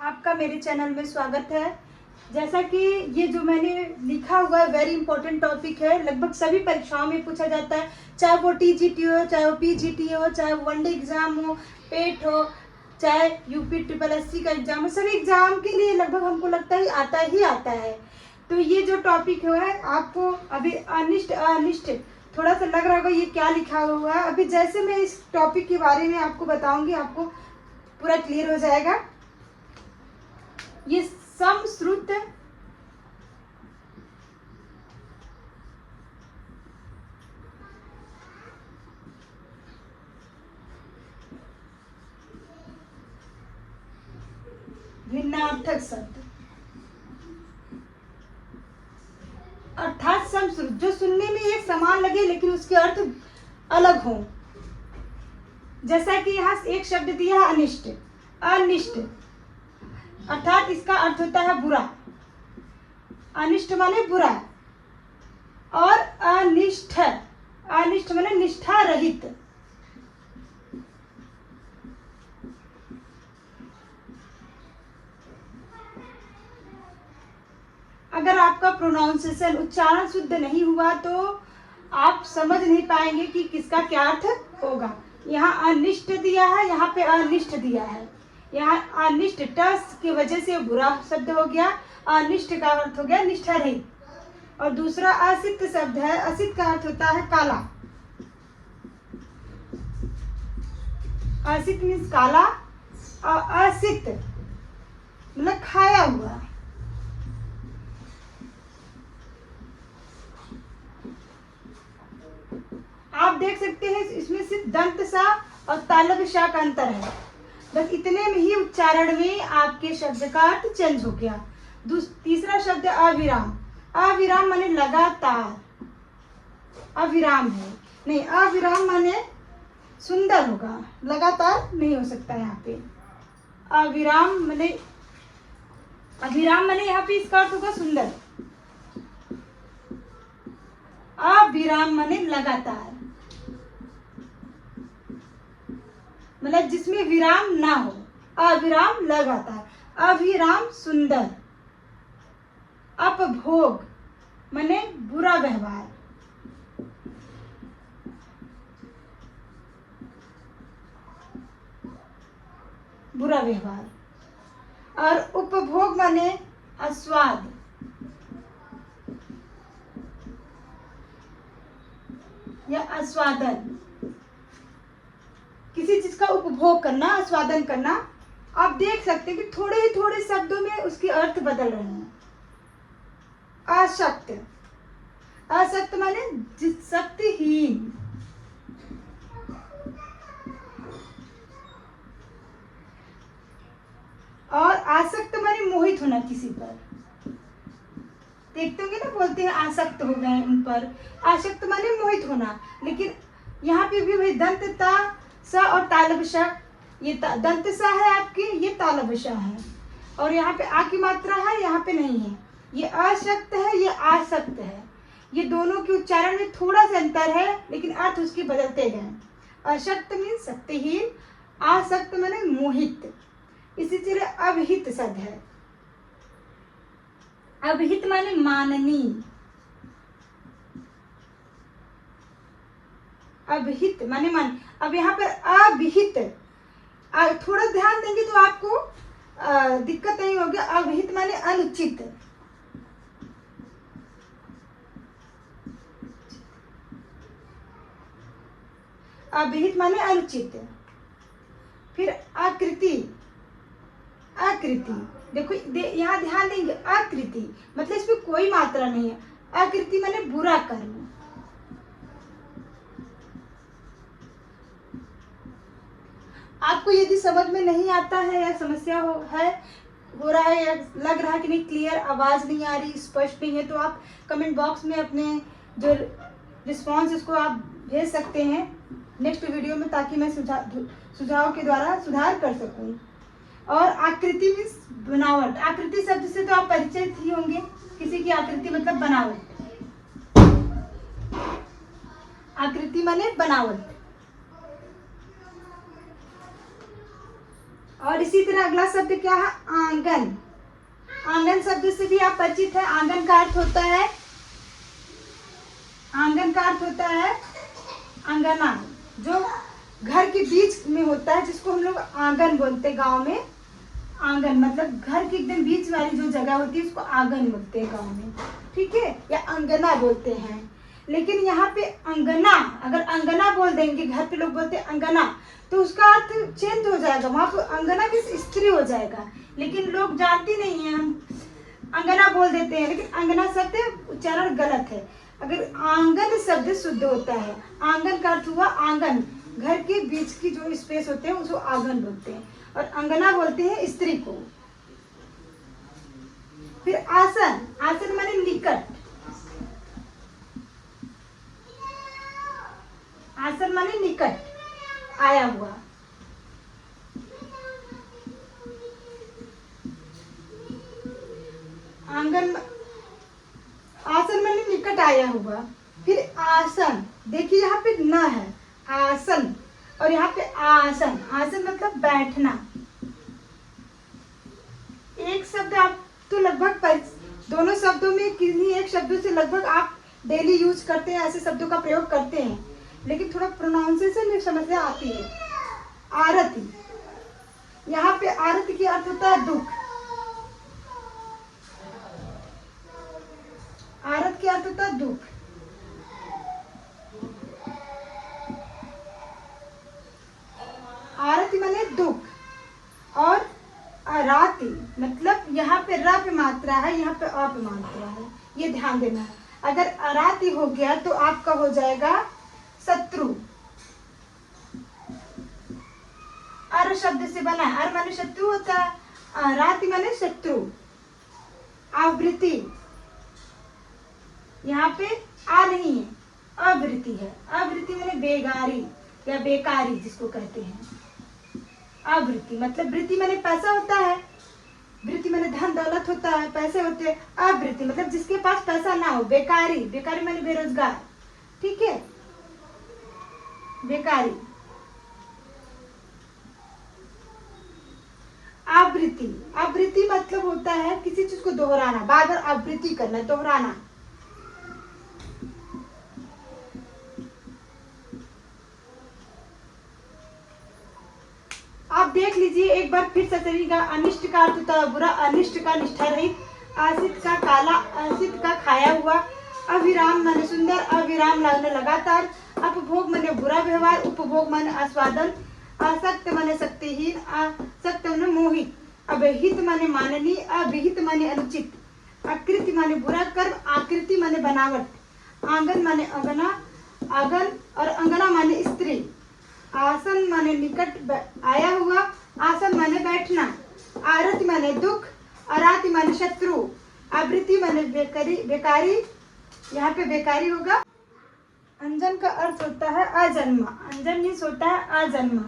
आपका मेरे चैनल में स्वागत है। जैसा कि ये जो मैंने लिखा हुआ है वेरी इंपॉर्टेंट टॉपिक है, लगभग सभी परीक्षाओं में पूछा जाता है, चाहे वो टीजीटी हो, चाहे वो पीजीटी हो, चाहे वनडे एग्जाम हो, पेट हो, चाहे यूपी ट्रिपल एससी का एग्जाम हो, सभी एग्जाम के लिए लगभग हमको लगता है आता है। तो ये जो टॉपिक है आपको अभी अनिष्ट थोड़ा सा लग रहा होगा ये क्या लिखा हुआ है। अभी जैसे मैं इस टॉपिक के बारे में आपको बताऊंगी आपको पूरा क्लियर हो जाएगा। ये समश्रुत भिन्नार्थक शब्द अर्थात समश्रुत जो सुनने में एक समान लगे लेकिन उसके अर्थ अलग हो। जैसा कि यहाँ एक शब्द दिया है अनिष्ट। अनिष्ट अर्थात इसका अर्थ होता है बुरा। अनिष्ट माने बुरा और अनिष्ठ अनिष्ट माने निष्ठा रहित। अगर आपका प्रोनाउंसिएशन उच्चारण शुद्ध नहीं हुआ तो आप समझ नहीं पाएंगे कि किसका क्या अर्थ होगा। यहाँ अनिष्ट दिया है, यहाँ पे अनिष्ट दिया है। यहाँ अनिष्ट टस की वजह से बुरा शब्द हो गया, अनिष्ट का अर्थ हो गया निष्ठा रहित। और दूसरा असित शब्द है, असित का अर्थ होता है काला। असित मीन्स काला और असित मतलब खाया हुआ। आप देख सकते हैं इसमें सिर्फ दंत सा और तालब सा का अंतर है, बस इतने में ही उच्चारण में आपके शब्द का अर्थ चेंज हो गया। तीसरा शब्द अविराम। अविराम माने लगातार, अविराम है नहीं, अविराम माने सुंदर होगा, लगातार नहीं हो सकता। यहाँ पे अविराम माने यहाँ पे इसका अर्थ होगा सुंदर। अविराम माने लगातार, मतलब जिसमें विराम ना हो। अविराम लगातार, अविराम सुंदर। अपभोग माने बुरा व्यवहार। बुरा व्यवहार। और उपभोग माने आस्वाद। या आस्वादन, किसी चीज का उपभोग करना, आस्वादन करना। आप देख सकते हैं कि थोड़े ही थोड़े शब्दों में उसके अर्थ बदल रहे हैं। अशक्त, अशक्त माने शक्तिहीन। और आसक्त माने मोहित होना किसी पर। देखते होंगे ना, बोलते हैं आसक्त हो गए उन पर। आसक्त माने मोहित होना। लेकिन यहाँ पे भी वही दंत ता सा और तालब सा, ये दंत सा है आपकी, ये तालब सा है। और यहाँ पे आ की मात्रा है, यहाँ पे नहीं है। ये अशक्त है, ये आसक्त है। ये दोनों के उच्चारण में थोड़ा सा अंतर है लेकिन अर्थ उसके बदलते गए। अशक्त मीन्स शक्तिहीन, आसक्त माने मोहित। इसी तरह अभिहित शब्द है। अभिहित माने माननीय। अभिहित माने मान। अब यहाँ पर अभिहित थोड़ा ध्यान देंगे तो आपको दिक्कत नहीं होगी। अभिहित माने अनुचित। अभिहित माने अनुचित। फिर आकृति। आकृति देखो यहाँ ध्यान देंगे, आकृति मतलब इसमें कोई मात्रा नहीं है। आकृति माने बुरा कर्म। आपको यदि समझ में नहीं आता है या समस्या हो रहा है या लग रहा है कि नहीं क्लियर, आवाज नहीं आ रही, स्पष्ट नहीं है, तो आप कमेंट बॉक्स में अपने जो रिस्पॉन्स उसको आप भेज सकते हैं नेक्स्ट वीडियो में, ताकि मैं सुझाव के द्वारा सुधार कर सकूं। और आकृति मीन्स बनावट। आकृति शब्द से तो आप परिचित ही होंगे, किसी की आकृति मतलब बनावट। आकृति माने बनावट। और इसी तरह अगला शब्द क्या है, आंगन। आंगन शब्द से भी आप परिचित है। आंगन का अर्थ होता है, आंगन का अर्थ होता है अंगना, जो घर के बीच में होता है, जिसको हम लोग आंगन बोलते हैं गांव में। आंगन मतलब घर के एकदम बीच वाली जो जगह होती है उसको आंगन बोलते हैं गांव में, ठीक है, या अंगना बोलते हैं। लेकिन यहाँ पे अंगना, अगर अंगना बोल देंगे, घर पे लोग बोलते हैं अंगना, तो उसका अर्थ चेंज हो जाएगा, वहाँ पे अंगना की स्त्री हो जाएगा। लेकिन लोग जानते नहीं है, हम अंगना बोल देते हैं, लेकिन अंगना शब्द उच्चारण गलत है। अगर आंगन शब्द शुद्ध होता है, आंगन का अर्थ हुआ आंगन, घर के बीच की जो स्पेस होते हैं उसको आंगन बोलते हैं, और अंगना बोलते हैं स्त्री को। फिर आसन, आसन माने निकट, आसन माने निकट आया हुआ। आंगन, आसन माने निकट आया हुआ। फिर आसन, देखिए यहाँ पे न है, आसन, और यहाँ पे आसन, आसन मतलब बैठना। एक शब्द आप तो लगभग दोनों शब्दों में किसी एक शब्दों से लगभग आप डेली यूज करते हैं, ऐसे शब्दों का प्रयोग करते हैं, लेकिन थोड़ा प्रोनाउंसिएशन में समस्या आती है। आरती, यहाँ पे आरती की अर्थ होता है दुख, आरत के अर्थ होता है दुख। आरती माने दुख, और आराती मतलब यहाँ पे र पे मात्रा है, यहाँ पे अ पे मात्रा है, ये ध्यान देना है। अगर आराती हो गया तो आपका हो जाएगा शत्रु। अर शब्द से बना है, अर माने शत्रु होता है, आराती माने शत्रु। आवृत्ति, यहाँ पे आ नहीं है, आवृत्ति है। आवृत्ति माने बेगारी या बेकारी जिसको कहते हैं। आवृत्ति मतलब वृत्ति माने पैसा होता है, वृत्ति माने धन दौलत होता है, पैसे होते हैं। आवृत्ति मतलब जिसके पास पैसा ना हो, बेकारी, बेकारी माने बेरोजगार, ठीक है, बेकारी। आवृत्ति, आवृत्ति मतलब होता है किसी चीज को दोहराना, बार बार आवृत्ति करना, दोहराना। आप देख लीजिए एक बार फिर से सभी अनिष्ट का अर्थ होता है बुरा, अनिष्ट का निष्ठा रहित, आसित का काला, आसित का खाया हुआ, अविराम माने सुंदर, अविराम माने लगातार, अपभोग माने बुरा व्यवहार, उपभोग माने आस्वादन, आसक्त माने शक्तिहीन, आसक्त माने मोहित, अभिहित माने माननीय, अभिहित माने अनुचित, आकृति माने बुरा कर्म, आकृति माने बनावट, आंगन माने अंगना, आंगन और अंगना माने स्त्री, आसन माने निकट आया हुआ, आसन माने बैठना, आरति माने दुख, आराति माने शत्रु, आवृत्ति माने बेकारी, बेकारी, यहाँ पे बेकारी होगा। अंजन का अर्थ होता है अजन्मा, अंजन मीन्स होता है अजन्मा।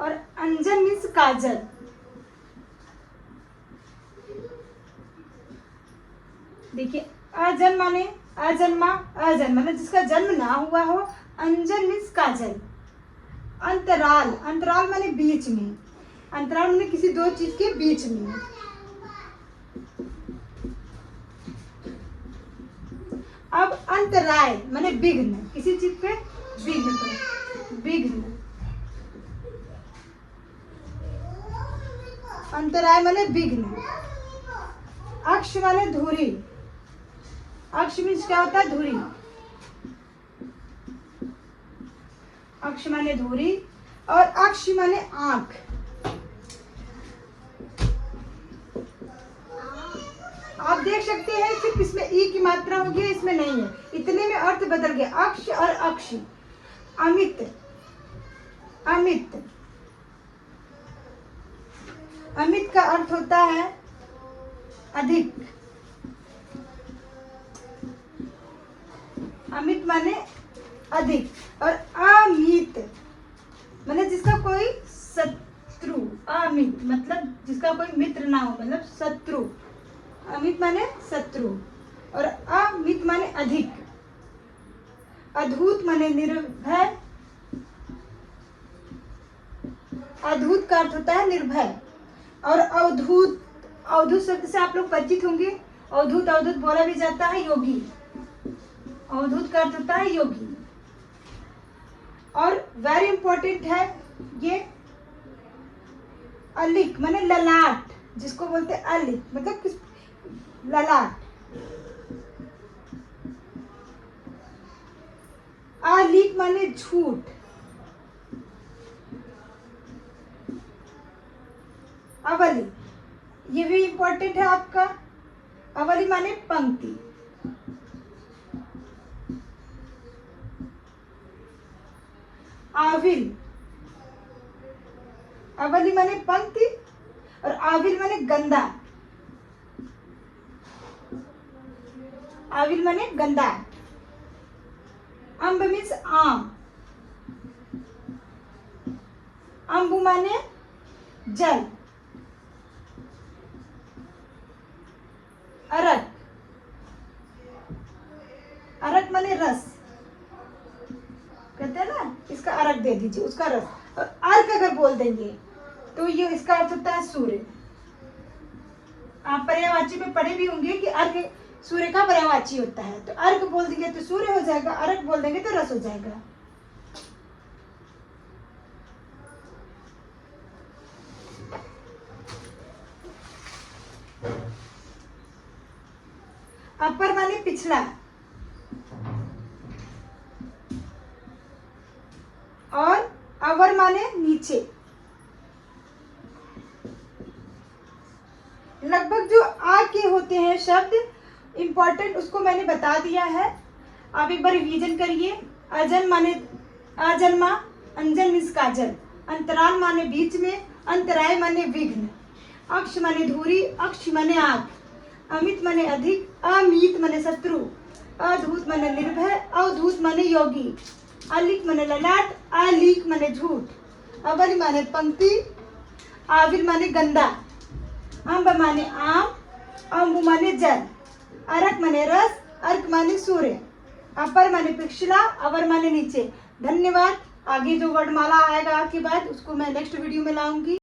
और अंजन मीन्स काजल। देखिए अजन्म माने अजन्मा, अजन्म मतलब जिसका जन्म ना हुआ हो। अंजन मीन्स काजल। अंतराल, अंतराल माने बीच में, अंतराल माने किसी दो चीज के बीच में। अब अंतराय माने विघ्न, किसी चीज पे विघ्न पड़े, विघ्न। अंतराय माने विघ्न। अक्ष माने धुरी, अक्ष मीन्स क्या होता है, धुरी। अक्ष माने धुरी और अक्ष माने आंख। आप देख सकते हैं सिर्फ इसमें ई की मात्रा होगी, इसमें नहीं है, इतने में अर्थ बदल गया। अक्ष और अक्षी। अमित, अमित, अमित का अर्थ होता है अधिक। अमित माने अधिक, और अमित माने जिसका कोई शत्रु, अमित मतलब जिसका कोई मित्र ना हो, मतलब शत्रु। अमित माने शत्रु और अमित माने अधिक। अद्भुत माने निर्भय, अद्भुत का अर्थ होता है निर्भय। और अवधूत, अवधूत शब्द से आप लोग परिचित होंगे। अवधूत, अवधूत बोला भी जाता है योगी। अवधूत का अर्थ होता है योगी। और वेरी इंपॉर्टेंट है ये अलिक माने ललाट, जिसको बोलते हैं अलिक मतलब किस ललाट। अलिक माने झूठ। अवली, ये भी इंपॉर्टेंट है आपका। अवली माने पंक्ति। आविल, अवली माने पंक्ति और आविल माने गंदा। आविल माने गंदा। अम्ब मीन्स आम। अम्बु माने जल। अरक, अरक माने रस, कहते हैं ना इसका अरक दे दीजिए, उसका रस। और अर्क अगर बोल देंगे तो ये इसका अर्थ होता है सूर्य। आप पर्यायवाची में पढ़े भी होंगे कि अर्क सूर्य का पर्यायवाची होता है। तो अर्क बोल देंगे तो सूर्य हो जाएगा, अरक बोल देंगे तो रस हो जाएगा। अपर माने पिछला और अवर माने नीचे। लगभग जो आ के होते हैं शब्द इंपॉर्टेंट, उसको मैंने बता दिया है। आप एक बार रिवीजन करिए। अजन माने अजन्मा, अंजन मीन्स काजल। अंतराल माने बीच में, अंतराय माने विघ्न। अक्ष माने धूरी, अक्ष माने आग। अमित माने अधिक, अमित माने शत्रु। अधूत माने निर्भय, अवधूत माने योगी। अलिक माने ललाट, अलीक माने झूठ। अवली माने पंक्ति, आविल माने गंदा। अम्ब माने आम, अम्बु माने जल। अरक माने रस, अर्क माने सूर्य। अपर माने पिछला, अवर माने नीचे। धन्यवाद। आगे जो वर्णमाला आएगा के बाद उसको मैं नेक्स्ट वीडियो में लाऊंगी।